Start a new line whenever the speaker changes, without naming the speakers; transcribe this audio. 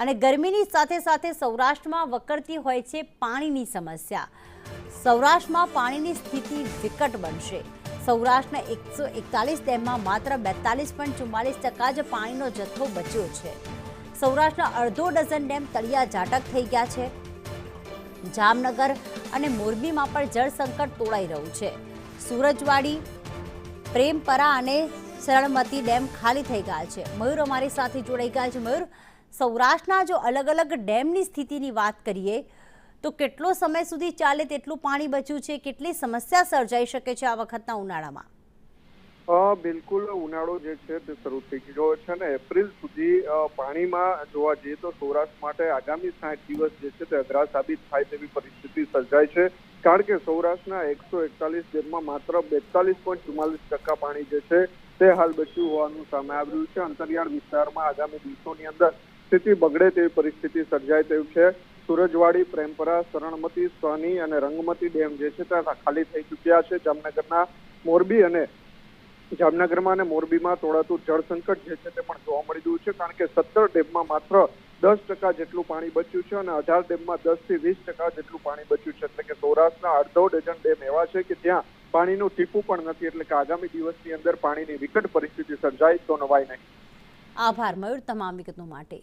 અને ગરમીની સાથે સાથે સૌરાષ્ટ્રમાં વકરતી હોય છે પાણીની સમસ્યા। સૌરાષ્ટ્રમાં પાણીની સ્થિતિ વિકટ બનશે। સૌરાષ્ટ્રના 141 ડેમમાં માત્ર 42.44% જ પાણીનો જથ્થો બચ્યો છે। સૌરાષ્ટ્રના અડધો ડઝન ડેમ તળિયા ઝાટક થઈ ગયા છે। જામનગર અને મોરબીમાં પણ જળ સંકટ તોળાઈ રહ્યું છે। સુરજવાડી, પ્રેમપરા અને શરણમતી ડેમ ખાલી થઈ ગયા છે। મયુર અમારી સાથે જોડાઈ ગયા છે। મયુર, સૌરાષ્ટ્રના જો અલગ અલગ ડેમની સ્થિતિની વાત કરીએ તો કેટલો સમય સુધી ચાલે તેટલું પાણી બચ્યું છે, કેટલી સમસ્યા સર્જાઈ શકે છે આ વખતના ઉનાળામાં?
બિલકુલ, ઉનાળો જે છે તે શરૂ થઈ ગયો છે ને એપ્રિલ સુધી પાણીમાં જોવા જઈએ તો સૌરાષ્ટ્ર માટે આગામી 60 દિવસ જે છે તે અઘરા સાબિત થાય તેવી પરિસ્થિતિ સર્જાય છે। કારણ કે સૌરાષ્ટ્રના 141 ડેમમાં માત્ર 42.44% પાણી જે છે તે હાલ બચ્યું હોવાનું સામે આવ્યું છે। અંતરિયાળ વિસ્તારમાં આગામી દિવસોની અંદર સ્થિતિ બગડે તેવી પરિસ્થિતિ સર્જાય તેવું છે। સુરજવાડી, પ્રેમપરા, શરણમતી, સની અને રંગમતી ડેમ જે છે તે ખાલી થઈ ચૂક્યા છે। જામનગરના મોરબી અને જામનગરમાં અને મોરબીમાં તોડાતું જળ સંકટ જે છે તે પણ જોવા મળી રહ્યું છે। કારણ કે 17 ડેમમાં માત્ર 10% જેટલું પાણી બચ્યું છે અને 18 ડેમમાં 10 થી 20% જેટલું પાણી બચ્યું છે। એટલે કે સૌરાષ્ટ્રના અડધો ડઝન ડેમ એવા છે કે જ્યાં પાણીનું ટીપું પણ નથી। એટલે કે આગામી દિવસની અંદર પાણીની વિકટ પરિસ્થિતિ સર્જાય તો નવાય નહીં।
આભાર મયુર તમામ વિગતો માટે।